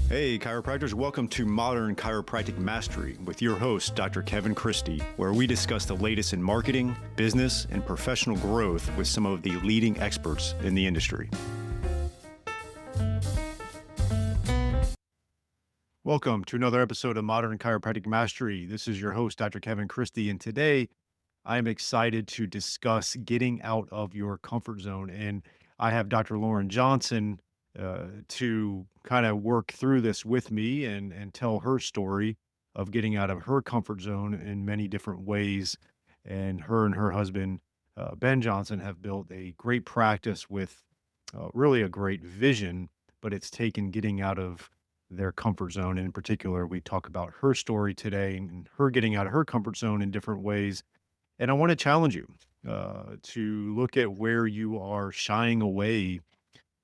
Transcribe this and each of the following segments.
Hey, chiropractors, welcome to Modern Chiropractic Mastery with your host, Dr. Kevin Christie, where we discuss the latest in marketing, business, and professional growth with some of the leading experts in the industry. Welcome to another episode of Modern Chiropractic Mastery. This is your host, Dr. Kevin Christie, and today I'm excited to discuss getting out of your comfort zone. And I have Dr. Lauren Johnson to kind of work through this with me and tell her story of getting out of her comfort zone in many different ways. And her husband, Ben Johnson, have built a great practice with really a great vision, but it's taken getting out of their comfort zone. And in particular, we talk about her story today and her getting out of her comfort zone in different ways. And I want to challenge you to look at where you are shying away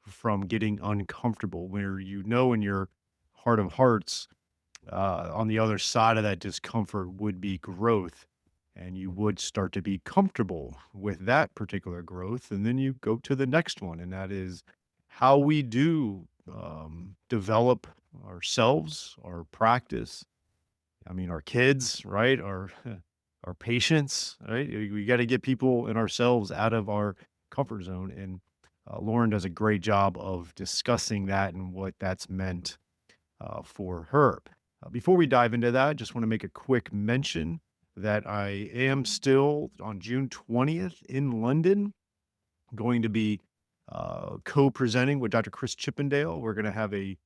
from getting uncomfortable, where you know in your heart of hearts, on the other side of that discomfort would be growth, and you would start to be comfortable with that particular growth. And then you go to the next one, and that is how we do develop ourselves, our practice. I mean, our kids, right? Our patients, right? We got to get people and ourselves out of our comfort zone. And Lauren does a great job of discussing that and what that's meant for her. Before we dive into that, just want to make a quick mention that I am still on June 20th in London, going to be co-presenting with Dr. Chris Chippendale. We're going to have a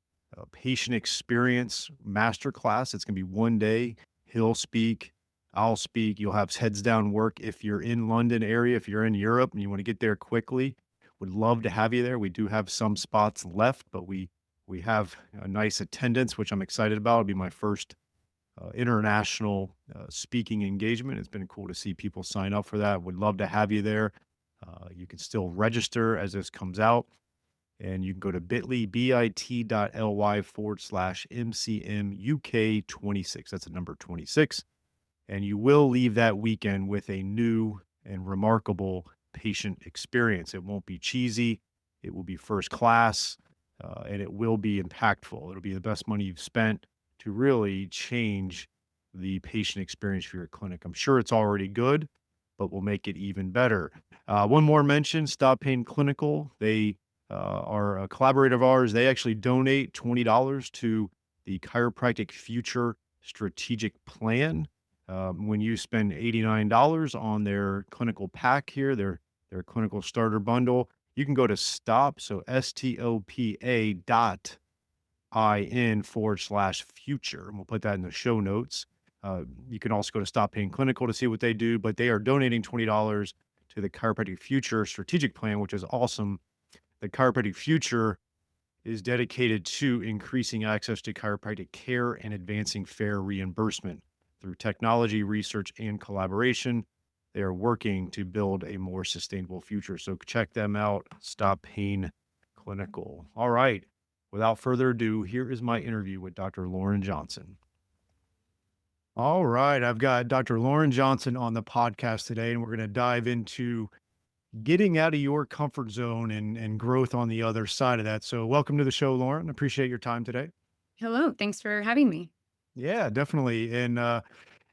patient experience masterclass. It's going to be one day. He'll speak. I'll speak. You'll have heads down work. If you're in London area, if you're in Europe and you want to get there quickly, would love to have you there. We do have some spots left, but we have a nice attendance, which I'm excited about. It'll be my first international speaking engagement. It's been cool to see people sign up for that. Would love to have you there. You can still register as this comes out, and you can go to bit.ly/MCMUK26. That's the number 26. And you will leave that weekend with a new and remarkable patient experience. It won't be cheesy. It will be first class, and it will be impactful. It'll be the best money you've spent to really change the patient experience for your clinic. I'm sure it's already good, but we'll make it even better. One more mention, Stop Pain Clinical. They are a collaborator of ours. They actually donate $20 to the Chiropractic Future Strategic Plan. When you spend $89 on their clinical pack here, their clinical starter bundle, you can go to stop, so STOPA.in/future. And we'll put that in the show notes. You can also go to Stop Pain Clinical to see what they do, but they are donating $20 to the Chiropractic Future Strategic Plan, which is awesome. The Chiropractic Future is dedicated to increasing access to chiropractic care and advancing fair reimbursement. Through technology, research, and collaboration, they are working to build a more sustainable future. So check them out, Stop Pain Clinical. All right. Without further ado, here is my interview with Dr. Lauren Johnson. All right. I've got Dr. Lauren Johnson on the podcast today, and we're going to dive into getting out of your comfort zone and growth on the other side of that. So welcome to the show, Lauren. Appreciate your time today. Hello, thanks for having me. Yeah, definitely. And,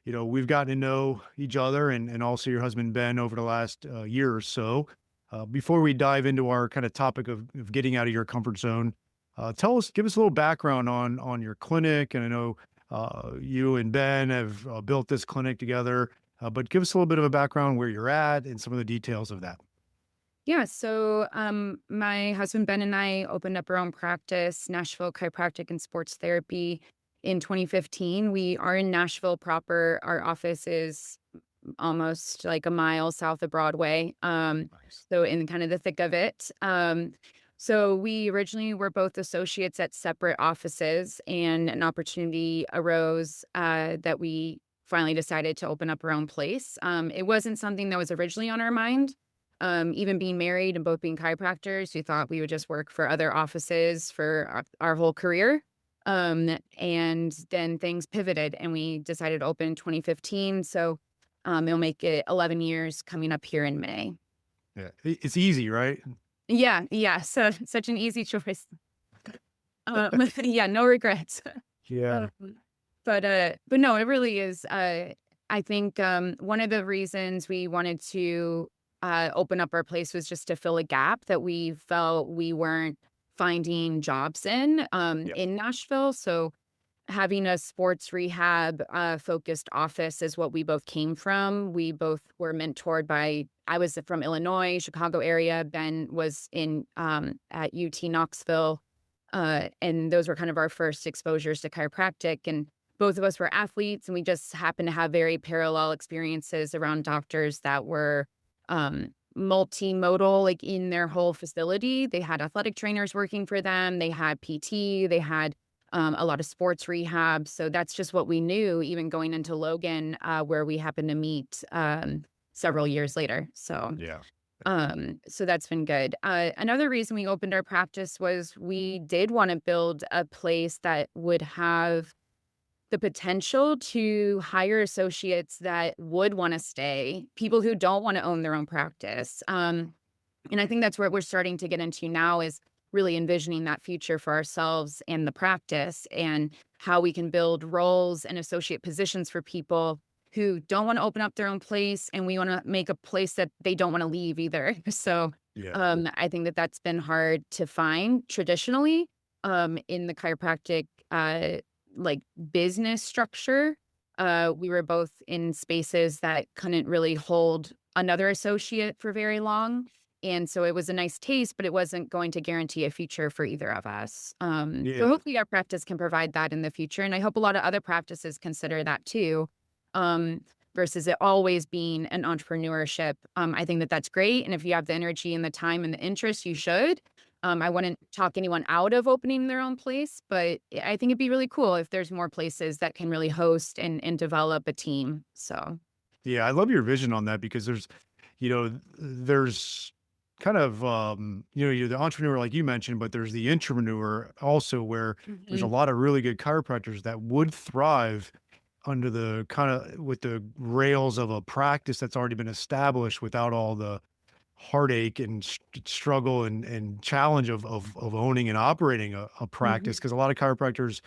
we've gotten to know each other and also your husband, Ben, over the last year or so. Before we dive into our kind of topic of getting out of your comfort zone, give us a little background on your clinic. And I know you and Ben have built this clinic together, but give us a little bit of a background where you're at and some of the details of that. Yeah, so my husband Ben and I opened up our own practice, Nashville Chiropractic and Sports Therapy, in 2015. We are in Nashville proper. Our office is almost like a mile south of Broadway, Nice. so in kind of the thick of it. So we originally were both associates at separate offices, and an opportunity arose that we finally decided to open up our own place. It wasn't something that was originally on our mind. Even being married and both being chiropractors, we thought we would just work for other offices for our whole career. And then things pivoted and we decided to open in 2015. So it'll make it 11 years coming up here in May. Yeah. It's easy, right? Yeah. So such an easy choice. Yeah, no regrets. Yeah. Um, but no, it really is, I think, one of the reasons we wanted to, open up our place was just to fill a gap that we felt we weren't finding jobs Yep. in Nashville, so having a sports rehab, focused office is what we both came from. We both were mentored by I was from Illinois, Chicago area. Ben was at UT Knoxville, and those were kind of our first exposures to chiropractic, and both of us were athletes, and we just happened to have very parallel experiences around doctors that were, multimodal, like, in their whole facility. They had athletic trainers working for them, they had PT, they had a lot of sports rehab. So that's just what we knew, even going into Logan, where we happened to meet several years later. Yeah. So that's been good. Another reason we opened our practice was we did want to build a place that would have the potential to hire associates that would want to stay, people who don't want to own their own practice. And I think that's where we're starting to get into now is really envisioning that future for ourselves and the practice and how we can build roles and associate positions for people who don't want to open up their own place and we want to make a place that they don't want to leave either. So Yeah. I think that that's been hard to find traditionally in the chiropractic like business structure. We were both in spaces that couldn't really hold another associate for very long. And so it was a nice taste, but it wasn't going to guarantee a future for either of us. So Yeah. hopefully our practice can provide that in the future. And I hope a lot of other practices consider that too, um, versus it always being an entrepreneurship. I think that that's great. And if you have the energy and the time and the interest, you should. I wouldn't talk anyone out of opening their own place, but I think it'd be really cool if there's more places that can really host and develop a team. So, Yeah. I love your vision on that because there's kind of, you're the entrepreneur like you mentioned, but there's the intrapreneur also where there's a mhm, lot of really good chiropractors that would thrive under the kind of with the rails of a practice that's already been established without all the heartache and struggle and challenge of owning and operating a practice. mhm. Because a lot of chiropractors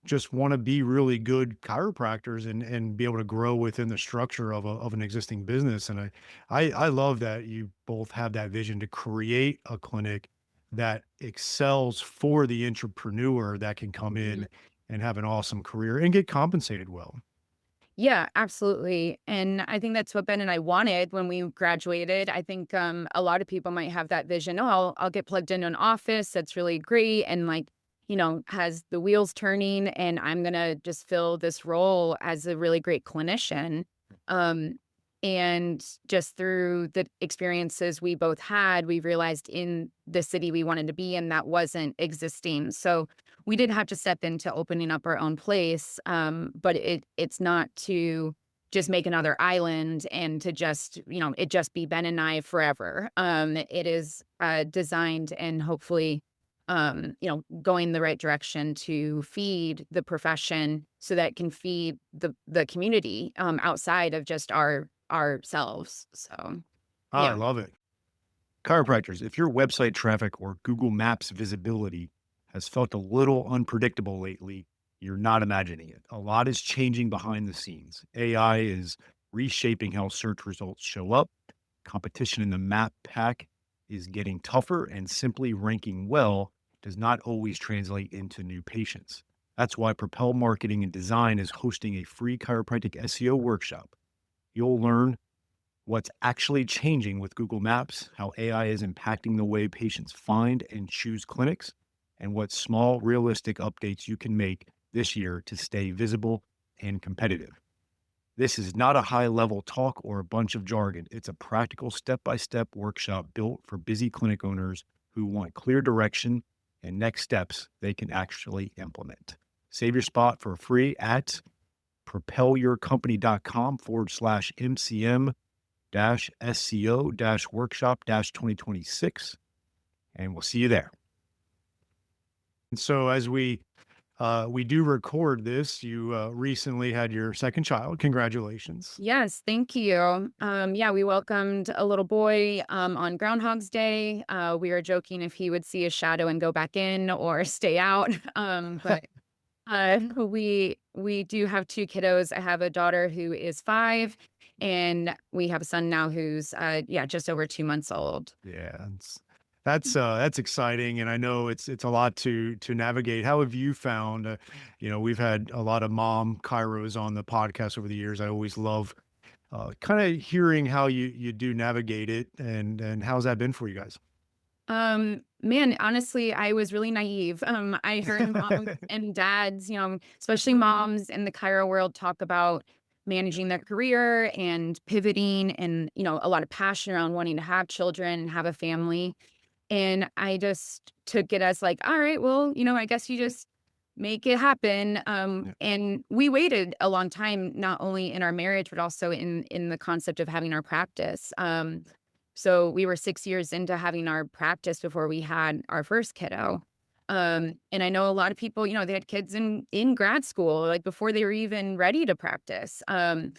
just want to be really good chiropractors and be able to grow within the structure of an existing business. And I love that you both have that vision to create a clinic that excels for the entrepreneur that can come in and have an awesome career and get compensated well. Yeah, absolutely. And I think that's what Ben and I wanted when we graduated. I think a lot of people might have that vision. Oh, I'll get plugged into an office that's really great and like, has the wheels turning, and I'm gonna just fill this role as a really great clinician. Um, and just through the experiences we both had, we realized in the city we wanted to be in that wasn't existing. So we did have to step into opening up our own place, but it's not to just make another island and to just, it just be Ben and I forever. It is designed and hopefully, going the right direction to feed the profession so that it can feed the community outside of just ourselves. So I yeah. love it. Chiropractors, if your website traffic or Google Maps visibility has felt a little unpredictable lately, you're not imagining it. A lot is changing behind the scenes. AI is reshaping how search results show up. Competition in the map pack is getting tougher, and simply ranking well does not always translate into new patients. That's why Propel Marketing and Design is hosting a free chiropractic SEO workshop. You'll learn what's actually changing with Google Maps, how AI is impacting the way patients find and choose clinics, and what small, realistic updates you can make this year to stay visible and competitive. This is not a high level talk or a bunch of jargon. It's a practical step by step workshop built for busy clinic owners who want clear direction and next steps they can actually implement. Save your spot for free at propelyourcompany.com/MCM SCO workshop 2026. And we'll see you there. And so as we We do record this. You recently had your second child. Congratulations. Yes, thank you. Yeah, we welcomed a little boy on Groundhog's Day. We were joking if he would see a shadow and go back in or stay out. But we do have two kiddos. I have a daughter who is 5, and we have a son now who's yeah, just over 2 months old. Yeah, that's exciting, and I know it's a lot to navigate. How have you found? We've had a lot of mom chiros on the podcast over the years. I always love kind of hearing how you do navigate it, and how's that been for you guys? Man, honestly, I was really naive. I heard moms and dads, especially moms in the chiro world talk about managing their career and pivoting and, a lot of passion around wanting to have children and have a family. And I just took it as like, all right, well, I guess you just make it happen. Yeah. And we waited a long time, not only in our marriage, but also in the concept of having our practice. So we were 6 years into having our practice before we had our first kiddo. And I know a lot of people, they had kids in grad school, like before they were even ready to practice. And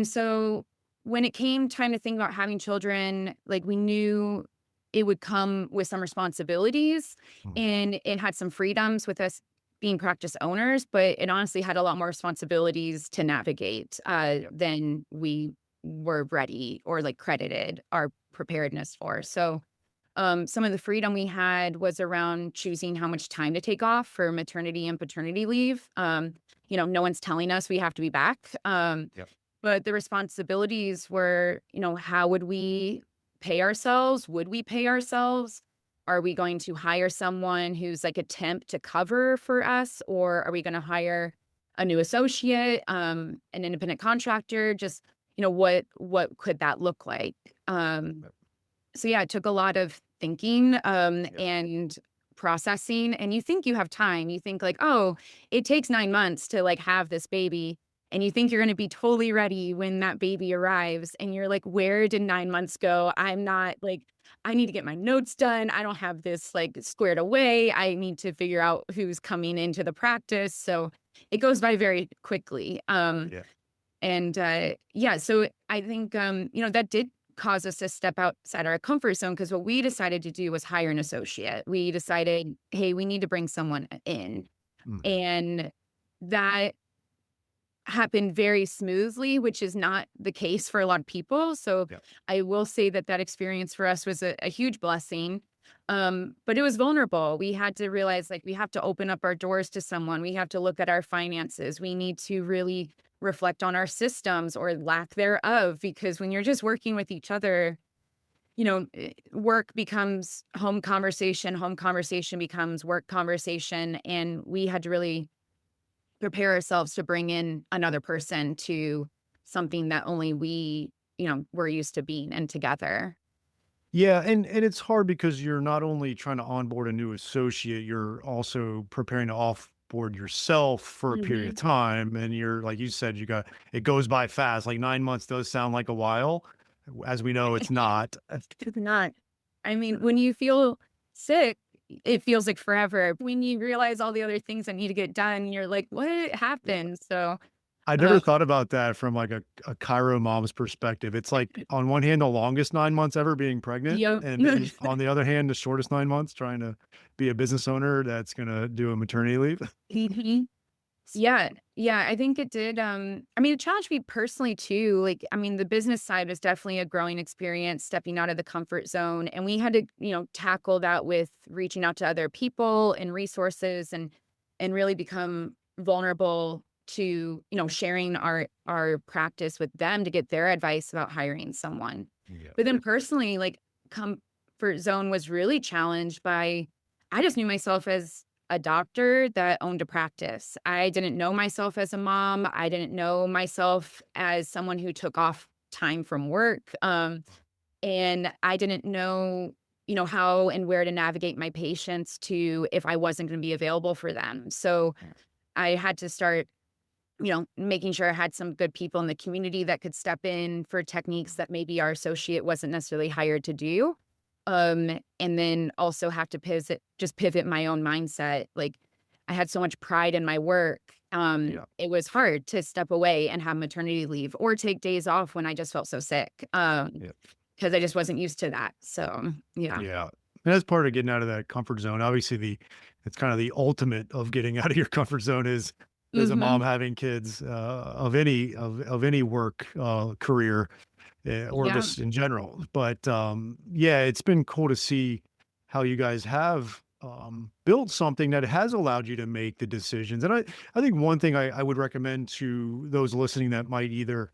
so when it came time to think about having children, like we knew it would come with some responsibilities Mm. and it had some freedoms with us being practice owners, but it honestly had a lot more responsibilities to navigate than we were ready or like credited our preparedness for. So some of the freedom we had was around choosing how much time to take off for maternity and paternity leave. No one's telling us we have to be back. Yep. But the responsibilities were, how would we pay ourselves? Would we pay ourselves? Are we going to hire someone who's like a temp to cover for us? Or are we going to hire a new associate, an independent contractor? Just, what could that look like? Yep. So yeah, it took a lot of thinking, Yep. and processing, and you think you have time. You think like, "Oh, it takes 9 months to, like, have this baby," and you think you're gonna be totally ready when that baby arrives, and you're like, "Where did 9 months go? I'm not like, I need to get my notes done. I don't have this, like, squared away. I need to figure out who's coming into the practice." So it goes by very quickly. Yeah. And, yeah, so I think, that did cause us to step outside our comfort zone because what we decided to do was hire an associate. We decided, "Hey, we need to bring someone in." Mhm. And that happened very smoothly, which is not the case for a lot of people. So Yep. I will say that that experience for us was a huge blessing. But it was vulnerable. We had to realize like we have to open up our doors to someone. We have to look at our finances. We need to really reflect on our systems or lack thereof, because when you're just working with each other, work becomes home conversation becomes work conversation. And we had to really prepare ourselves to bring in another person to something that only we, were used to being in together. Yeah, and it's hard because you're not only trying to onboard a new associate, you're also preparing to offboard yourself for a period of Mhm. time. And you're like you said, it goes by fast. Like 9 months does sound like a while. As we know, it's not. It's not. I mean, when you feel sick, it feels like forever. When you realize all the other things that need to get done, you're like, "What happened?" So, I uh, never thought about that from like a Cairo mom's perspective. It's like on one hand, the longest 9 months ever being pregnant, yep. and on the other hand, the shortest 9 months trying to be a business owner that's gonna do a maternity leave. Mhm. Yeah, yeah, I think it did, I mean, it challenged me personally too, like, I mean, the business side was definitely a growing experience, stepping out of the comfort zone, and we had to, tackle that with reaching out to other people and resources and really become vulnerable to, sharing our practice with them to get their advice about hiring someone. Yeah. But then personally, like, comfort zone was really challenged by I just knew myself as a doctor that owned a practice. I didn't know myself as a mom. I didn't know myself as someone who took off time from work. And I didn't know, how and where to navigate my patients to if I wasn't going to be available for them. So I had to start, making sure I had some good people in the community that could step in for techniques that maybe our associate wasn't necessarily hired to do. And then also have to pivot my own mindset. Like, I had so much pride in my work. Yeah. It was hard to step away and have maternity leave or take days off when I just felt so sick, Yeah. because I just wasn't used to that. So, yeah. Yeah. And that's part of getting out of that comfort zone. Obviously, it's kind of the ultimate of getting out of your comfort zone is as a mom Mhm. having kids of any work career or Yeah. just in general. But yeah, it's been cool to see how you guys have built something that has allowed you to make the decisions. And I think one thing I would recommend to those listening that might either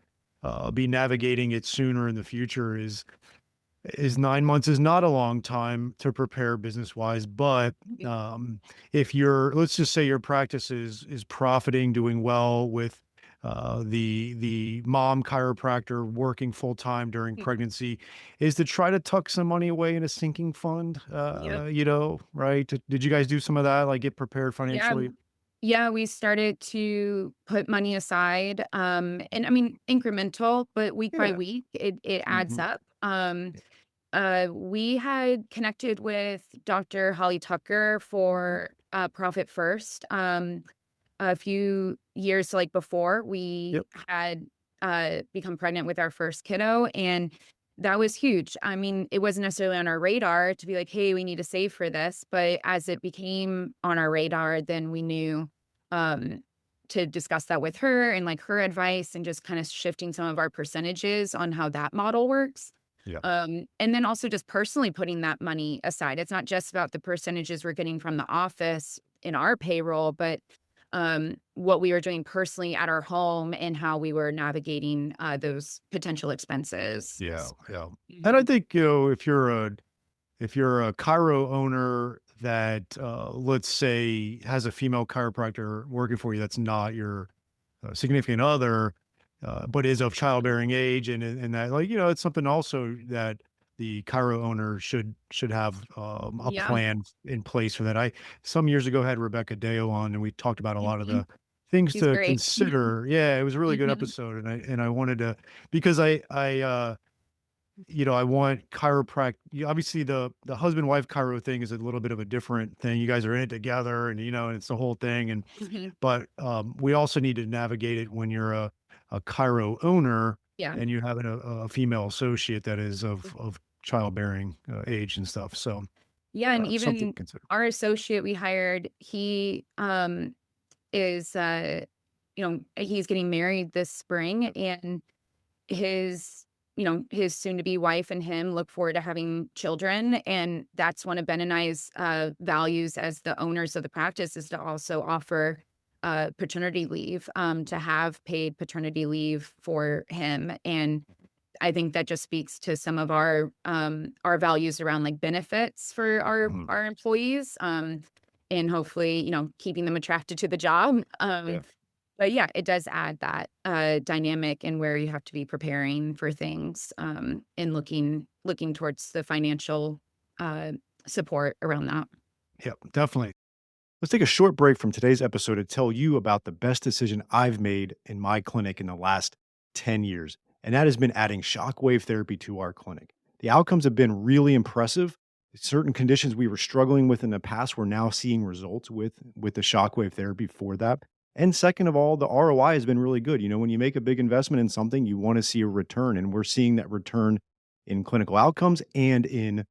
be navigating it sooner in the future is 9 months is not a long time to prepare business wise, but if you're, let's just say your practice is profiting, doing well with the mom chiropractor working full time during pregnancy, is to try to tuck some money away in a sinking fund. Yep. Right? Did you guys do some of that? Like get prepared Yeah. financially? Yeah, we started to put money aside, and I mean, incremental, but week by Yeah. week, it adds Hmm. up. We had connected with Dr. Holly Tucker for Profit First a few years like before we Yep. had become pregnant with our first kiddo, and that was huge. I mean, it wasn't necessarily on our radar to be like, hey, we need to save for this, but as it became on our radar, then we knew um to discuss that with her and like her advice and just kind of shifting some of our percentages on how that model works. Yeah. And then also just personally putting that money aside. It's not just about the percentages we're getting from the office in our payroll, but what we were doing personally at our home and how we were navigating those potential expenses. Yeah. Yeah. And I Mhm. think, if you're a chiro owner that, let's say, has a female chiropractor working for you, that's not your significant other, but is of childbearing age, and that, like, it's something also that the chiro owner should have a Yeah. plan in place for that. I some years ago had Rebecca Deo on, and we talked about a lot of Mhm. the things She's to great. consider. Yeah, it was a really good Mhm. episode, and I wanted to because I want obviously the husband-wife chiro thing is a little bit of a different thing. You guys are in it together and it's the whole thing. Mhm. But we also need to navigate it when you're a chiro owner Yeah. and you have a female associate that is of childbearing age and stuff. So Yeah, and something to even consider. our associate we hired, he is he's getting married this spring, and his his soon to be wife and him look forward to having children, and that's one of Ben and I's values as the owners of the practice is to also offer paternity leave, to have paid paternity leave for him. And I think that just speaks to some of our values around like benefits for Mhm. our employees, and hopefully, keeping them attracted to the job. Yeah. But yeah, it does add that dynamic and where you have to be preparing for things, and looking towards the financial uh, support around that. Yeah, definitely. Let's take a short break from today's episode to tell you about the best decision I've made in my clinic in the last 10 years, and that has been adding shockwave therapy to our clinic. The outcomes have been really impressive. Certain conditions we were struggling with in the past, we're now seeing results with the shockwave therapy for that. And second of all, the ROI has been really good. When you make a big investment in something, you want to see a return, and we're seeing that return in clinical outcomes and in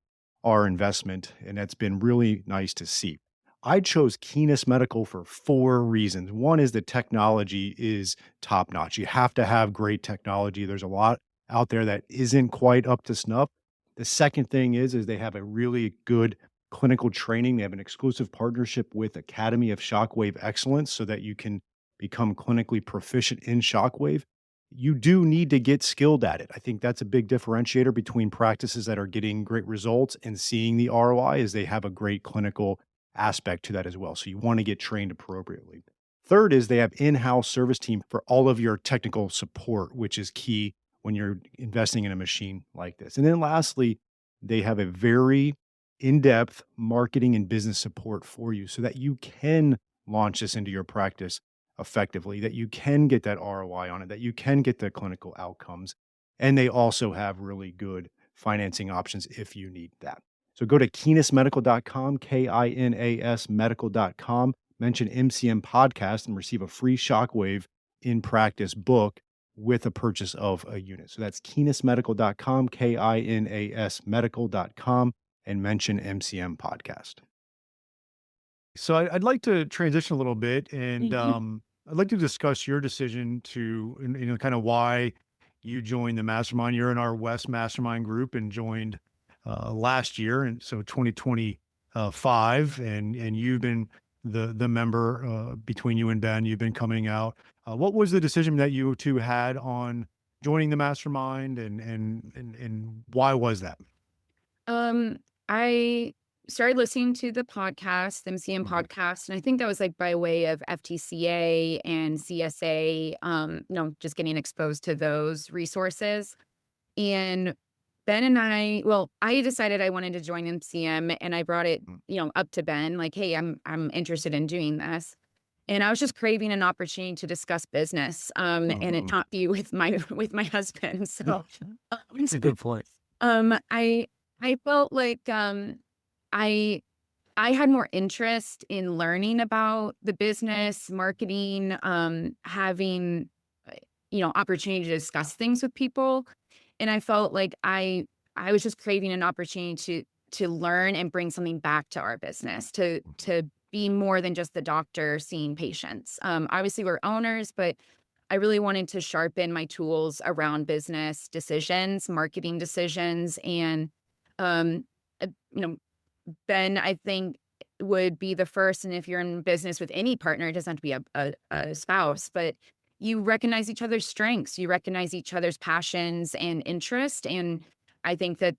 our investment, and that's been really nice to see. I chose Keenest Medical for 4 reasons. One is the technology is top notch. You have to have great technology. There's a lot out there that isn't quite up to snuff. The second thing is they have a really good clinical training. They have an exclusive partnership with Academy of Shockwave Excellence so that you can become clinically proficient in shockwave. You do need to get skilled at it. I think that's a big differentiator between practices that are getting great results and seeing the ROI is they have a great clinical aspect to that as well. So you want to get trained appropriately. Third is they have in-house service team for all of your technical support, which is key when you're investing in a machine like this. And then lastly, they have a very in-depth marketing and business support for you so that you can launch this into your practice effectively, that you can get that ROI on it, that you can get the clinical outcomes. And they also have really good financing options if you need that. So go to kinasmedical.com, KINAS medical.com. mention MCM podcast and receive a free Shockwave in practice book with a purchase of a unit. So that's kinasmedical.com, KINAS medical.com, and mention MCM podcast. So I'd like to transition a little bit, and Mhm. I'd like to discuss your decision to, kind of why you joined the mastermind. You're in our West Mastermind group and joined last year, and so 2025, and you've been the member between you and Ben. You've been coming out. What was the decision that you two had on joining the mastermind, and why was that? Um, I started listening to the podcast, the MCM Mhm. podcast, and I think that was like by way of FTCA and CSA, just getting exposed to those resources. And Ben and I decided I wanted to join MCM and I brought it, Mhm. up to Ben, like, hey, I'm interested in doing this. And I was just craving an opportunity to discuss business, and it Mhm. not be with my with my husband. So, That's a good point. um, I I felt like I I had more interest in learning about the business, marketing, having opportunity to discuss things with people. And I felt like I was just craving an opportunity to learn and bring something back to our business, to be more than just the doctor seeing patients. Obviously we're owners, but I really wanted to sharpen my tools around business decisions, marketing decisions, and um, uh, you know, Ben, I think would be the first, and if you're in business with any partner, it doesn't have to be a spouse, but you recognize each other's strengths, you recognize each other's passions and interest, and I think that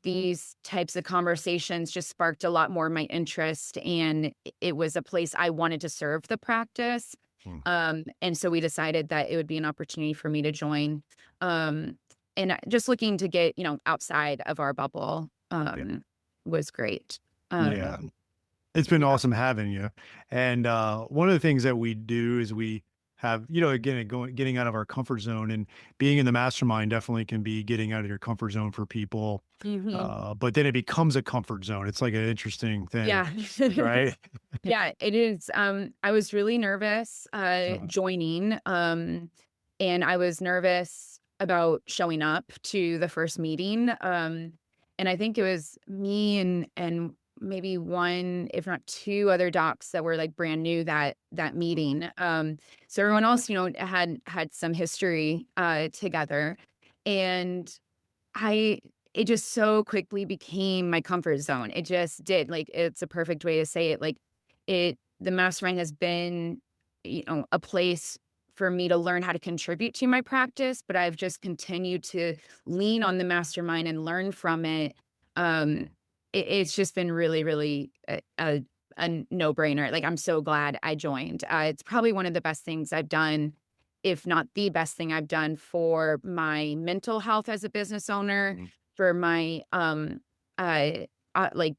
these types of conversations just sparked a lot more of my interest, and it was a place I wanted to serve the practice, Mm. and so we decided that it would be an opportunity for me to join, um, and just looking to get, outside of our bubble, Yeah. was great. Yeah. Um, It's been yeah. awesome having you. And one of the things that we do is we have, again, getting out of our comfort zone, and being in the mastermind definitely can be getting out of your comfort zone for people. Mhm. But then it becomes a comfort zone. It's like an interesting thing, Yeah. right? Yeah, it is, I was really nervous, Uh, joining, and I was nervous about showing up to the first meeting, and I think it was me and maybe 1, if not 2 other docs that were, like, brand new that meeting, so everyone else, had some history, together, and I it just so quickly became my comfort zone. It just did. Like, it's a perfect way to say it. Like, the mastermind has been, a place for me to learn how to contribute to my practice, but I've just continued to lean on the mastermind and learn from it. Um, it's just been really, really a no-brainer. Like, I'm so glad I joined. It's probably one of the best things I've done, if not the best thing I've done for my mental health as a business owner, mm, for my, uh, like,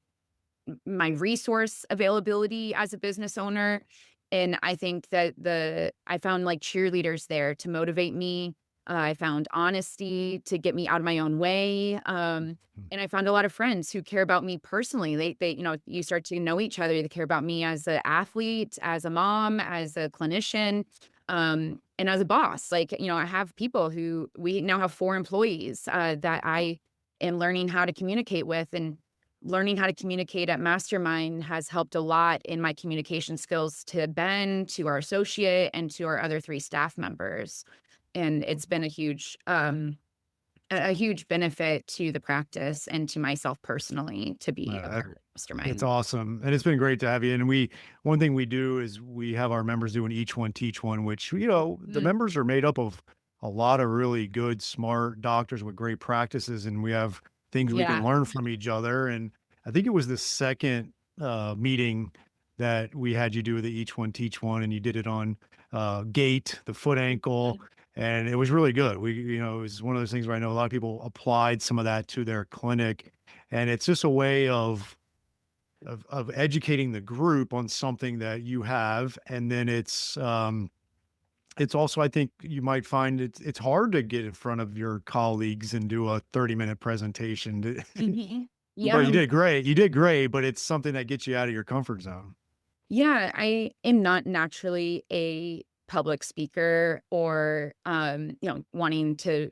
my resource availability as a business owner, and I think that I found, like, cheerleaders there to motivate me. I found honesty to get me out of my own way, mm, and I found a lot of friends who care about me personally. You start to know each other, they care about me as an athlete, as a mom, as a clinician, and as a boss. Like, I have people who we now have 4 employees, that I am learning how to communicate with, and learning how to communicate at Mastermind has helped a lot in my communication skills to Ben, to our associate, and to our other 3 staff members. And it's been a huge benefit to the practice and to myself personally to be a uh, part of It's Mastermind. awesome, and it's been great to have you. And one thing we do is we have our members do an each one teach one, which the Mm, members are made up of a lot of really good, smart doctors with great practices, and we have things we can yeah. learn from each other. And I think it was the second meeting that we had you do the each one teach one, and you did it on gait, the foot ankle, and it was really good. It was one of those things where I know a lot of people applied some of that to their clinic, and it's just a way of educating the group on something that you have. And then it's also, I think you might find it's hard to get in front of your colleagues and do a 30-minute presentation. Mhm. But Yeah. you did great, but it's something that gets you out of your comfort zone. Yeah, I am not naturally a public speaker or, wanting to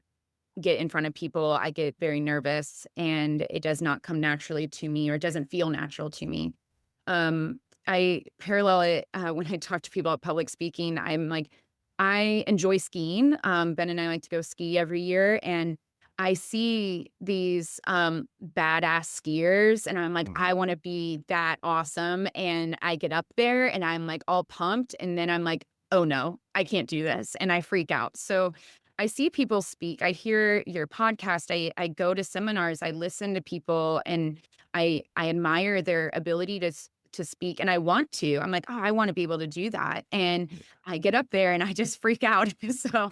get in front of people. I get very nervous and it does not come naturally to me or it doesn't feel natural to me. I parallel it when I talk to people about public speaking. I'm like, I enjoy skiing. Ben and I like to go ski every year, and I see these badass skiers, and I'm like, Mhm. I want to be that awesome. And I get up there, and I'm like all pumped, and then I'm like, oh no, I can't do this, and I freak out. So I see people speak. I hear your podcast. I go to seminars. I listen to people, and I admire their ability to speak, and I want to. I'm like, "Oh, I wanna be able to do that," and Yeah. I get up there and I just freak out. So,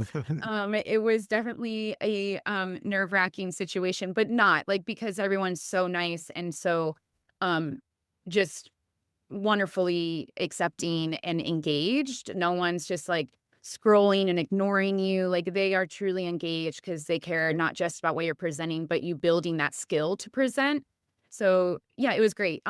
it was definitely a, nerve-wracking situation, but not, like, because everyone's so nice and so, um, just wonderfully accepting and engaged. No one's just, like, scrolling and ignoring you. Like, they are truly engaged because they care not just about what you're presenting, but you building that skill to present. So, yeah, it was great.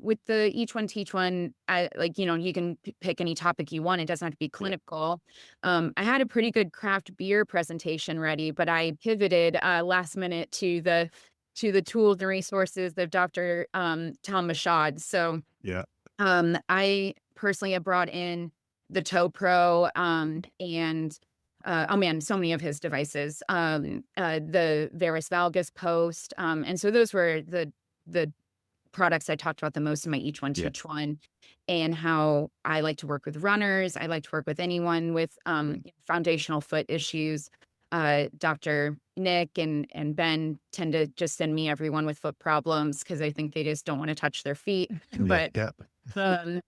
With the each one teach one, you can pick any topic you want. It doesn't have to be Yeah. clinical. I had a pretty good craft beer presentation ready, but I pivoted last minute to the tools and resources of Dr. Tom Mashad. So Yeah. I personally have brought in the Toe Pro, and, oh man, so many of his devices, the Varus Valgus Post, and so those were the products I talked about the most in my Each One Yeah. Teach One, and how I like to work with runners. I like to work with anyone with, foundational foot issues. Dr. Nick and Ben tend to just send me everyone with foot problems because I think they just don't wanna touch their feet, Yeah. but Yeah. um,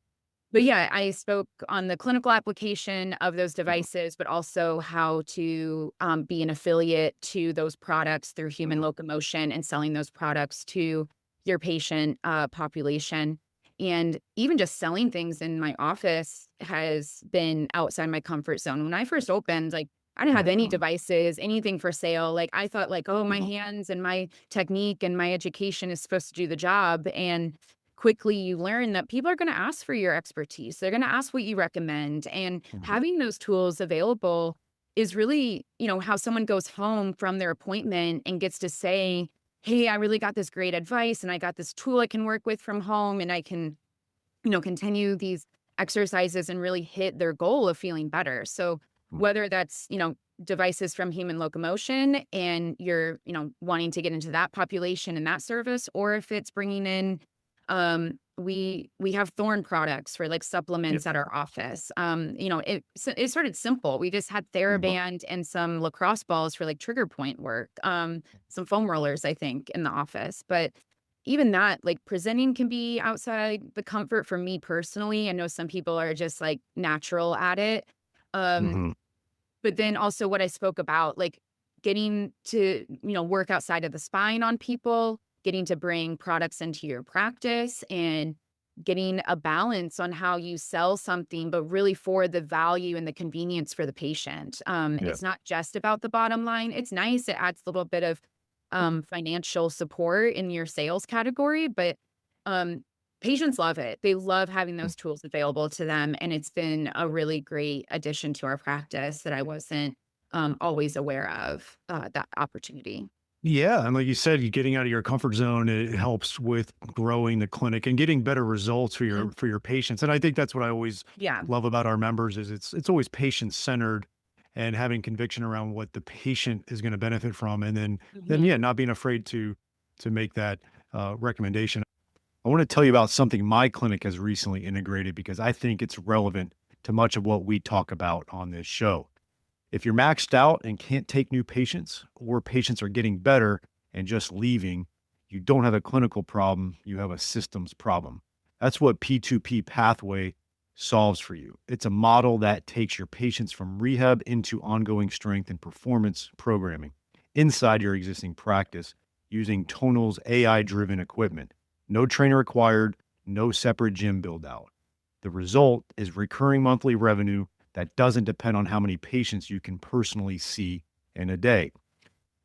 but yeah, I spoke on the clinical application of those Mhm. devices, but also how to be an affiliate to those products through human Mhm. locomotion and selling those products to your patient population. And even just selling things in my office has been outside my comfort zone. When I first opened, like, I didn't have any Mhm. devices, anything for sale. Like, I thought, like, oh, my Mhm. hands and my technique and my education is supposed to do the job. And quickly you learn that people are going to ask for your expertise. They're going to ask what you recommend. And Mhm. having those tools available is really, how someone goes home from their appointment and gets to say, hey, I really got this great advice and I got this tool I can work with from home and I can, continue these exercises and really hit their goal of feeling better. So Mhm. whether that's, devices from human locomotion and you're, wanting to get into that population and that service, or if it's bringing in, we have thorn products for like Yeah. supplements at our office. It started simple. We just had Mhm. TheraBand and some lacrosse balls for like trigger point work. Some foam rollers, I think, in the office. But even that, like, presenting can be outside the comfort for me personally. I know some people are just, like, natural at it. Um, Mhm. but then also what I spoke about, like, getting to, work outside of the spine on people, getting to bring products into your practice, and getting a balance on how you sell something, but really for the value and the convenience for the patient. Yeah. It's not just about the bottom line. It's nice. It adds a little bit of financial support in your sales category, but um, patients love it. They love having Mm. those tools available to them, and it's been a really great addition to our practice that I wasn't always aware of that opportunity. Yeah, and like you said, you getting out of your comfort zone, it helps with growing the clinic and getting better results for Mhm. your patients. And I think that's what I always Yeah. love about our members is it's always patient centered and having conviction around what the patient is going to benefit from, and then Mhm. yeah, not being afraid to make that recommendation. I want to tell you about something my clinic has recently integrated because I think it's relevant to much of what we talk about on this show. If you're maxed out and can't take new patients, or patients are getting better and just leaving, you don't have a clinical problem, you have a systems problem. That's what P2P Pathway solves for you. It's a model that takes your patients from rehab into ongoing strength and performance programming inside your existing practice using Tonal's AI driven equipment. No trainer required, no separate gym build out. The result is recurring monthly revenue that doesn't depend on how many patients you can personally see in a day.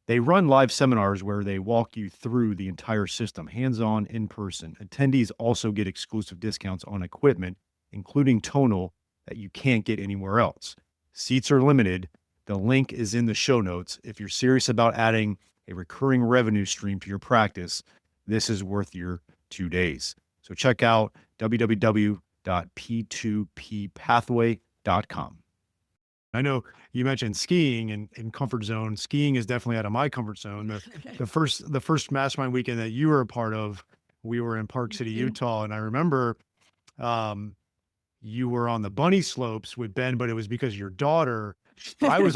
They run live seminars where they walk you through the entire system, hands on, in person. Attendees also get exclusive discounts on equipment, including tonal, that you can't get anywhere else. Seats are limited. The link is in the show notes. If you're serious about adding a recurring revenue stream to your practice, this is worth your 2 days. So check out www.p2ppathway.com. I know you mentioned skiing and comfort zone. Skiing is definitely out of my comfort zone. The first mastermind weekend that you were a part of, we were in Park City, Mhm. Utah, and I remember um, you were on the bunny slopes with Ben, but it was because of your daughter. I was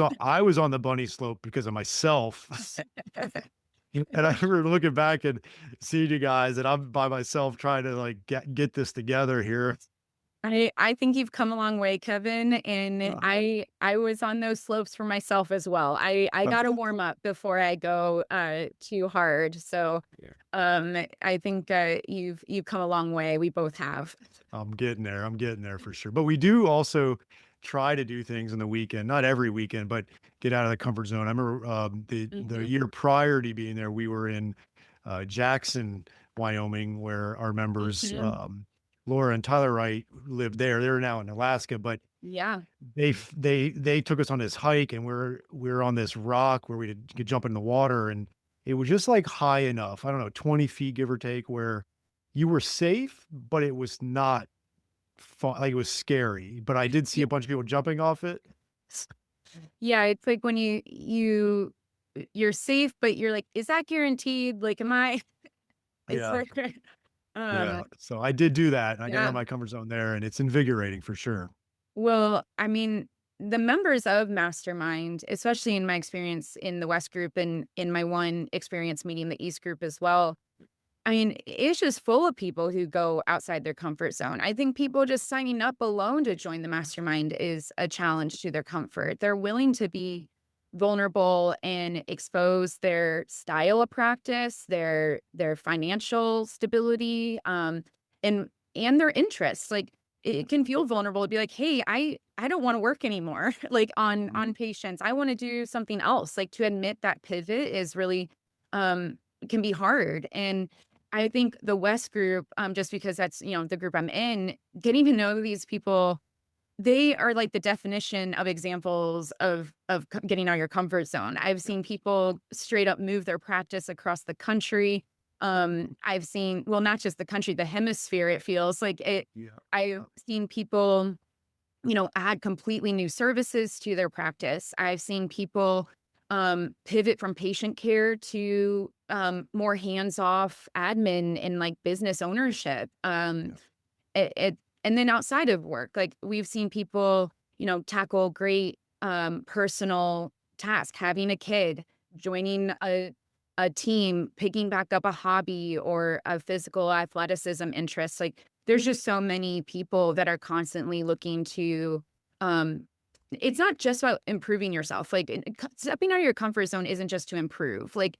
on the bunny slope because of myself. And I remember looking back and seeing you guys, and I'm by myself trying to like get this together here. I think you've come a long way, Kevin, and Uh, I was on those slopes for myself as well. I uh, gotta warm up before I go, too hard, so, yeah. I think, you've come a long way, we both have. I'm getting there. I'm getting there for sure. But we do also try to do things on the weekend, not every weekend, but get out of the comfort zone. I remember the Mhm, year prior to being there, we were in Jackson, Wyoming, where our members, mhm. Laura and Tyler Wright, lived there. They're now in Alaska, but Yeah. they took us on this hike, and we're on this rock where we could jump in the water, and it was just like high enough. I don't know, 20 feet give or take, where you were safe, but it was not fun, like, it was scary, but I did see Ye a bunch of people jumping off it. Yeah, it's like when you're safe, but you're like, "Is that guaranteed? Like, am I" it's Yeah, like, yeah. um, So I did do that, and I got out of yeah. my comfort zone there, and it's invigorating for sure. Well, I mean, the members of Mastermind, especially in my experience in the West group and in my one experience meeting the East group as well, I mean, it's just full of people who go outside their comfort zone. I think people just signing up alone to join the mastermind is a challenge to their comfort. They're willing to be vulnerable and expose their style of practice, their financial stability, and their interests. Like it can feel vulnerable to be like, hey, I don't want to work anymore, like on Mhm. patients. I want to do something else. Like to admit that pivot is really um can be hard. And I think the West group, just because that's, the group I'm in, getting to know these people, they are like the definition of examples of getting out of your comfort zone. I've seen people straight up move their practice across the country. I've seen, well, not just the country, the hemisphere, it feels like it. Yeah. I've seen people, add completely new services to their practice. I've seen people pivot from patient care to more hands-off admin and like business ownership. Yeah. It and then outside of work, like we've seen people, tackle great personal task, having a kid, joining a team, picking back up a hobby or a physical athleticism interest. Like there's just so many people that are constantly looking to um it's not just about improving yourself. Like stepping out of your comfort zone isn't just to improve. Like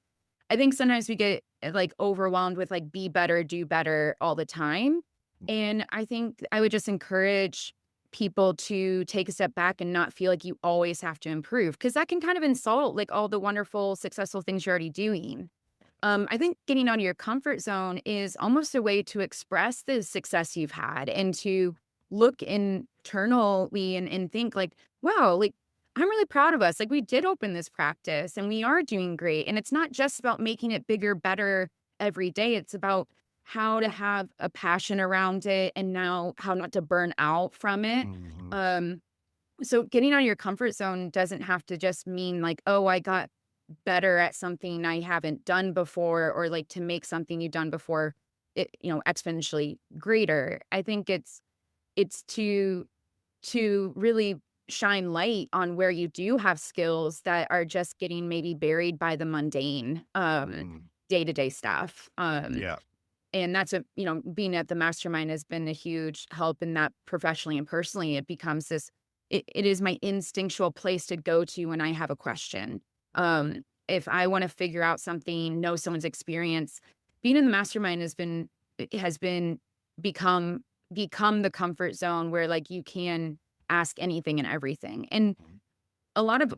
I think sometimes we get like overwhelmed with like be better, do better all the time. And I think I would just encourage people to take a step back and not feel like you always have to improve because that can kind of insult like all the wonderful, successful things you're already doing. I think getting out of your comfort zone is almost a way to express the success you've had and to look internally and think like, wow, like I'm really proud of us. Like we did open this practice and we are doing great. And it's not just about making it bigger, better every day. It's about how to have a passion around it and now how not to burn out from it. Mhm. Um, so getting out of your comfort zone doesn't have to just mean like, oh, I got better at something I haven't done before, or like to make something you've done before it, exponentially greater. I think it's to really shine light on where you do have skills that are just getting maybe buried by the mundane Mhm. day-to-day stuff. Yeah. And that's being at the mastermind has been a huge help in that professionally and personally. It becomes it is my instinctual place to go to when I have a question. If I want to figure out something, know someone's experience, being in the mastermind it has been become become the comfort zone where like you can ask anything and everything. And Mhm. a lot of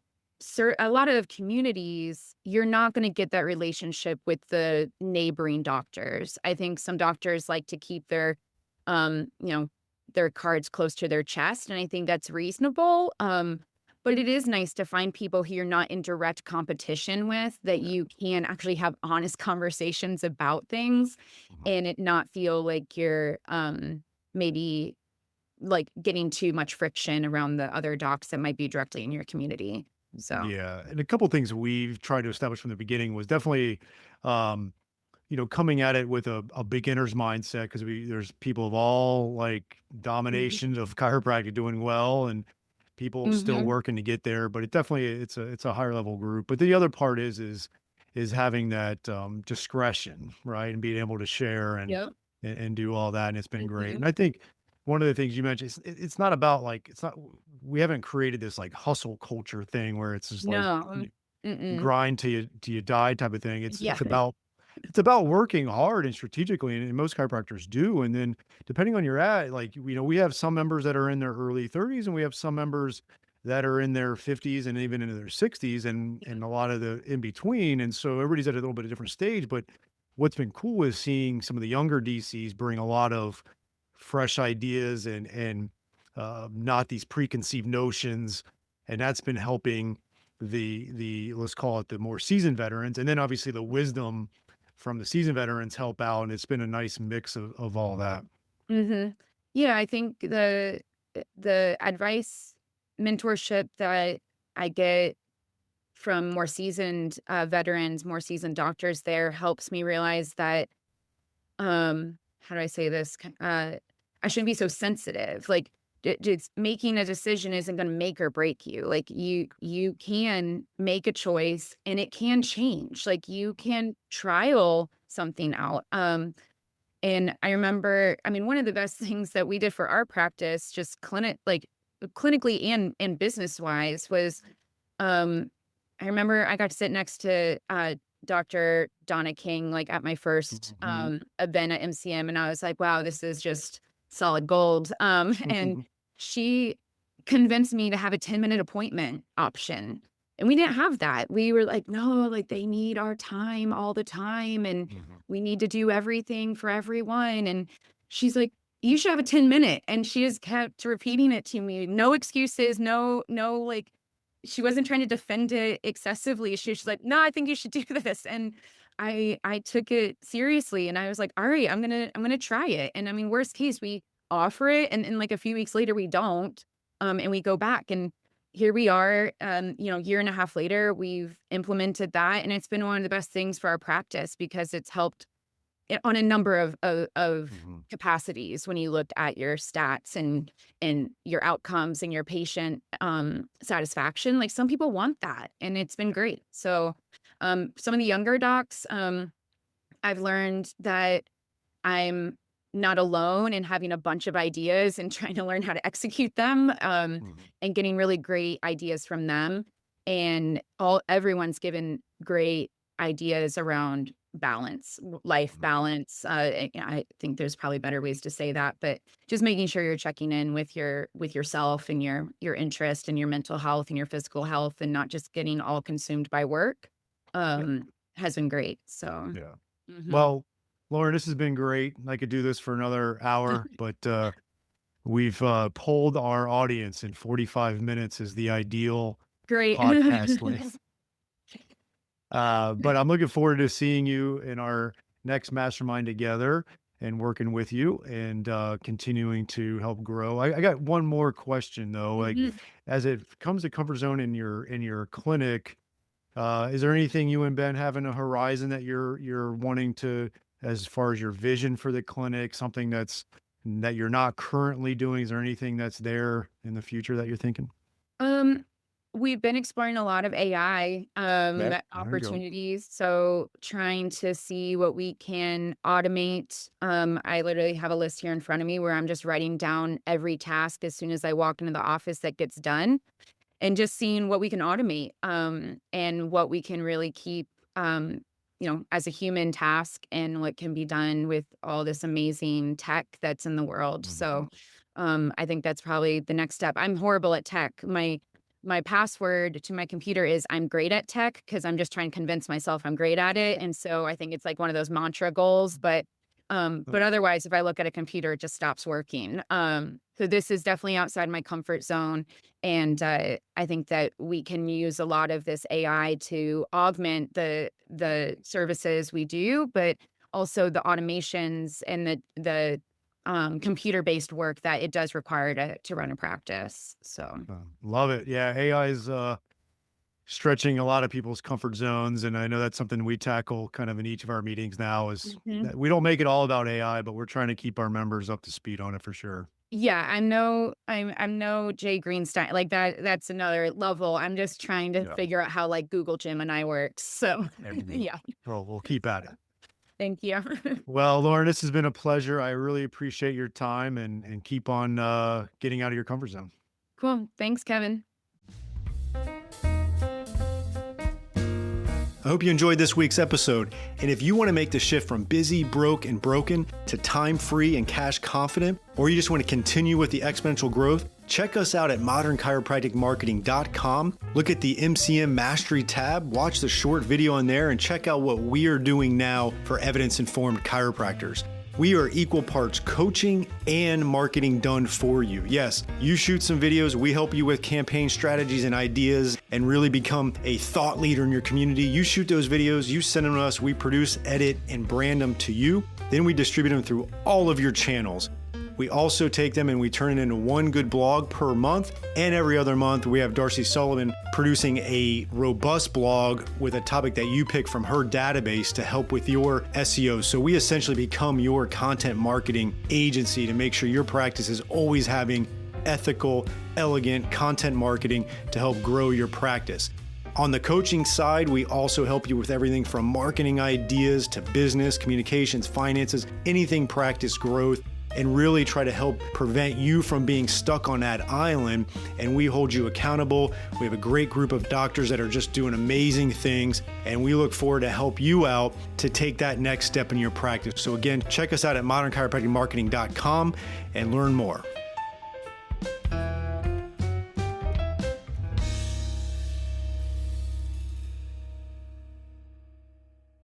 a lot of communities, you're not gonna get that relationship with the neighboring doctors. I think some doctors like to keep their, um, you know, their cards close to their chest, and I think that's reasonable. But it is nice to find people who you're not in direct competition with, that you can actually have honest conversations about things Mhm. and it not feel like you're, maybe, like, getting too much friction around the other docs that might be directly in your community. So Yeah, and a couple things we've tried to establish from the beginning was definitely, um, coming at it with a beginner's mindset because there's people of all like Mhm. dominations of chiropractic doing well and people still Mhm. working to get there. But it's a higher level group. But the other part is having that discretion, right, and being able to share Yep. and do all that. And it's been great. Mhm. And I think one of the things you mentioned it's not about like it's not we haven't created this like hustle culture thing where it's just like No. Mm-mm. grind till you die type of thing. It's Yeah. it's about working hard and strategically, and most chiropractors do. And then depending on your at, like we have some members that are in their early 30s, and we have some members that are in their 50s and even into their 60s, and a lot of the in between. And so everybody's at a little bit of different stage. But what's been cool is seeing some of the younger DCs bring a lot of fresh ideas and not these preconceived notions, and that's been helping the let's call it the more seasoned veterans, and then obviously the wisdom from the seasoned veterans help out, and it's been a nice mix of all that. Mhm. Yeah, I think the advice, mentorship that I get from more seasoned, veterans, more seasoned doctors there helps me realize that, how do I say this? I shouldn't be so sensitive. Like, just making a decision isn't gonna make or break you. Like, you can make a choice and it can change. Like, you can trial something out. And I remember, I mean, one of the best things that we did for our practice, just clinically and business-wise was, um, I remember I got to sit next to, Doctor Donna King, like, at my first, Mhm. event at MCM, and I was like, "Wow, this is just solid gold." And she convinced me to have a 10-minute appointment option, and we didn't have that. We were like, "No, like, they need our time all the time, and Mhm. we need to do everything for everyone," and she's like, "You should have a 10-minute," and she just kept repeating it to me. No excuses, no, like, she wasn't trying to defend it excessively. She was just like, "No, I think you should do this." And I took it seriously and I was like, "All right, I'm gonna try it." And I mean, worst case, we offer it and like a few weeks later we don't. And we go back and here we are, year and a half later, we've implemented that and it's been one of the best things for our practice because it's helped on a number of Mhm. capacities when you looked at your stats and your outcomes and your patient, satisfaction, like, some people want that, and it's been great. So, some of the younger docs, I've learned that I'm not alone in having a bunch of ideas and trying to learn how to execute them, Mhm. and getting really great ideas from them. And everyone's given great ideas around balance, life Mhm. balance. I think there's probably better ways to say that, but just making sure you're checking in with yourself and your interest and your mental health and your physical health, and not just getting all consumed by work, Yeah. has been great. So, Yeah. mhm. Well, Lauren, this has been great. I could do this for another hour, but we've polled our audience, and 45 minutes is the ideal Great. podcast length. But I'm looking forward to seeing you in our next mastermind together and working with you and continuing to help grow. I got one more question though. Like, Mhm. as it comes to comfort zone in your clinic, is there anything you and Ben have in a horizon that you're wanting to, as far as your vision for the clinic, something that you're not currently doing? Is there anything that's there in the future that you're thinking? Um, we've been exploring a lot of AI, Yeah, there you go. opportunities, so trying to see what we can automate. I literally have a list here in front of me where I'm just writing down every task as soon as I walk into the office that gets done, and just seeing what we can automate, and what we can really keep, as a human task and what can be done with all this amazing tech that's in the world. Mhm. So, I think that's probably the next step. I'm horrible at tech. My password to my computer is I'm great at tech because I'm just trying to convince myself I'm great at it. And so I think it's like one of those mantra goals, but But otherwise, if I look at a computer, it just stops working. So this is definitely outside my comfort zone. And I think that we can use a lot of this AI to augment the services we do, but also the automations and the computer-based work that it does require to run a practice. So Love it. Yeah, AI is stretching a lot of people's comfort zones, and I know that's something we tackle kind of in each of our meetings now is Mhm. that we don't make it all about AI, but we're trying to keep our members up to speed on it for sure. Yeah, I'm no Jay Greenstein, like, that's another level. I'm just trying to Yeah. figure out how, like, Google Gemini works, so And yeah, well, we'll keep at it. thank you. Well, Lauren, this has been a pleasure. I really appreciate your time and keep on getting out of your comfort zone. Cool, thanks, Kevin. I hope you enjoyed this week's episode. And if you want to make the shift from busy, broke, and broken to time free and cash confident, or you just want to continue with the exponential growth, check us out at modernchiropracticmarketing.com. Look at the MCM Mastery tab, watch the short video on there, and check out what we are doing now for evidence-informed chiropractors. We are equal parts coaching and marketing done for you. Yes, you shoot some videos, we help you with campaign strategies and ideas and really become a thought leader in your community. You shoot those videos, you send them to us, we produce, edit, and brand them to you. Then we distribute them through all of your channels. We also take them and we turn it into one good blog per month. And every other month, we have Darcy Sullivan producing a robust blog with a topic that you pick from her database to help with your SEO. So we essentially become your content marketing agency to make sure your practice is always having ethical, elegant content marketing to help grow your practice. On the coaching side, we also help you with everything from marketing ideas to business, communications, finances, anything practice growth, and really try to help prevent you from being stuck on that island. And we hold you accountable. We have a great group of doctors that are just doing amazing things, and we look forward to help you out to take that next step in your practice. So again, check us out at modernchiropracticmarketing.com and learn more.